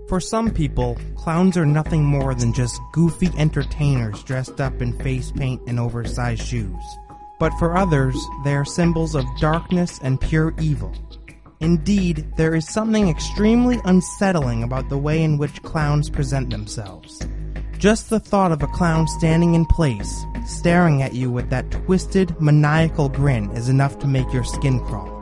For some people, clowns are nothing more than just goofy entertainers dressed up in face paint and oversized shoes. But for others, they are symbols of darkness and pure evil. Indeed, there is something extremely unsettling about the way in which clowns present themselves. Just the thought of a clown standing in place, staring at you with that twisted, maniacal grin is enough to make your skin crawl.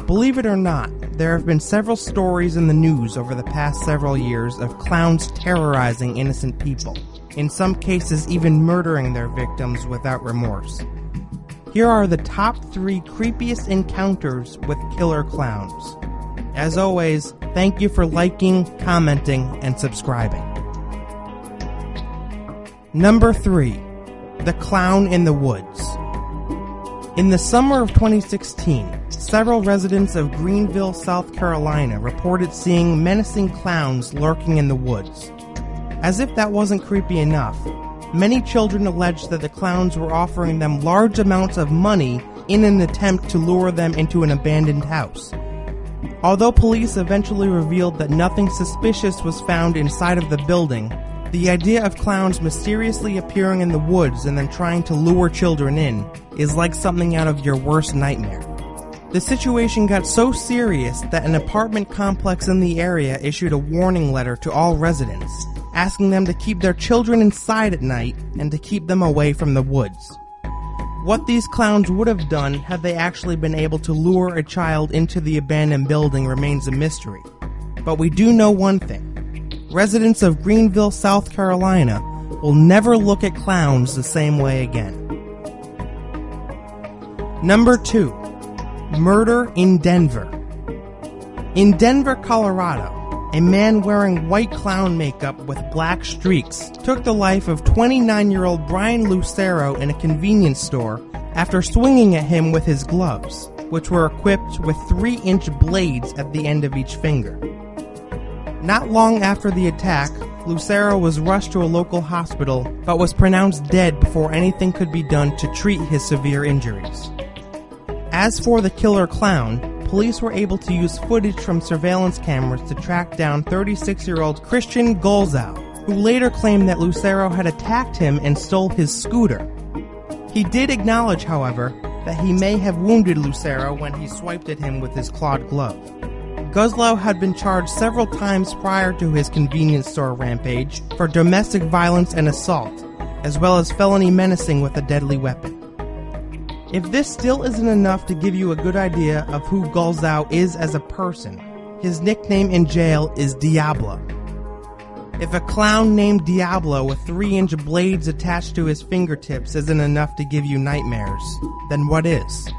Believe it or not, there have been several stories in the news over the past several years of clowns terrorizing innocent people, in some cases even murdering their victims without remorse. Here are the top 3 creepiest encounters with killer clowns. As always, thank you for liking, commenting, and subscribing. Number 3. The Clown in the Woods. In the summer of 2016, several residents of Greenville, South Carolina reported seeing menacing clowns lurking in the woods. As if that wasn't creepy enough, many children alleged that the clowns were offering them large amounts of money in an attempt to lure them into an abandoned house. Although police eventually revealed that nothing suspicious was found inside of the building, the idea of clowns mysteriously appearing in the woods and then trying to lure children in is like something out of your worst nightmare. The situation got so serious that an apartment complex in the area issued a warning letter to all residents, asking them to keep their children inside at night and to keep them away from the woods. What these clowns would have done had they actually been able to lure a child into the abandoned building remains a mystery. But we do know one thing. Residents of Greenville, South Carolina will never look at clowns the same way again. Number 2. Murder in Denver. In Denver, Colorado, a man wearing white clown makeup with black streaks took the life of 29-year-old Brian Lucero in a convenience store after swinging at him with his gloves, which were equipped with 3-inch blades at the end of each finger. Not long after the attack, Lucero was rushed to a local hospital but was pronounced dead before anything could be done to treat his severe injuries. As for the killer clown, police were able to use footage from surveillance cameras to track down 36-year-old Christian Golzow, who later claimed that Lucero had attacked him and stole his scooter. He did acknowledge, however, that he may have wounded Lucero when he swiped at him with his clawed glove. Golzow had been charged several times prior to his convenience store rampage for domestic violence and assault, as well as felony menacing with a deadly weapon. If this still isn't enough to give you a good idea of who Golzow is as a person, his nickname in jail is Diablo. If a clown named Diablo with 3-inch blades attached to his fingertips isn't enough to give you nightmares, then what is?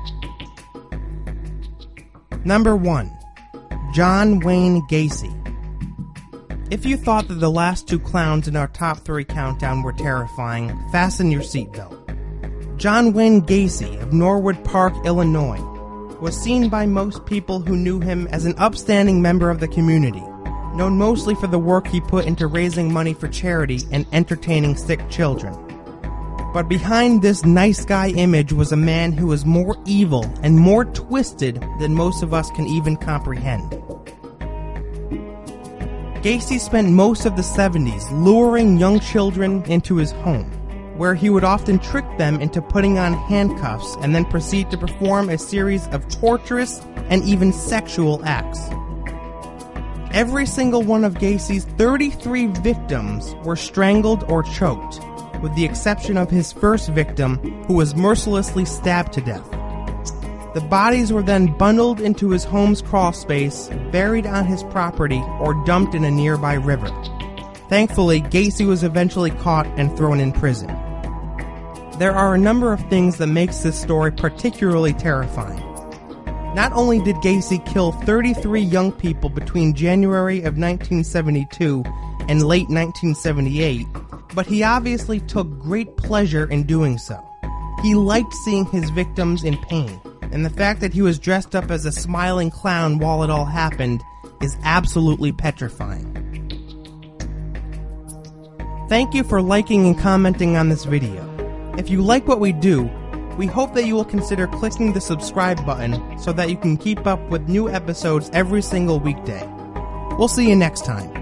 Number 1. John Wayne Gacy. If you thought that the last 2 clowns in our top 3 countdown were terrifying, fasten your seatbelt. John Wayne Gacy of Norwood Park, Illinois, was seen by most people who knew him as an upstanding member of the community, known mostly for the work he put into raising money for charity and entertaining sick children. But behind this nice guy image was a man who was more evil and more twisted than most of us can even comprehend. Gacy spent most of the 70s luring young children into his home, where he would often trick them into putting on handcuffs and then proceed to perform a series of torturous and even sexual acts. Every single one of Gacy's 33 victims were strangled or choked, with the exception of his first victim, who was mercilessly stabbed to death. The bodies were then bundled into his home's crawl space, buried on his property, or dumped in a nearby river. Thankfully, Gacy was eventually caught and thrown in prison. There are a number of things that makes this story particularly terrifying. Not only did Gacy kill 33 young people between January of 1972 and late 1978, but he obviously took great pleasure in doing so. He liked seeing his victims in pain, and the fact that he was dressed up as a smiling clown while it all happened is absolutely petrifying. Thank you for liking and commenting on this video. If you like what we do, we hope that you will consider clicking the subscribe button so that you can keep up with new episodes every single weekday. We'll see you next time.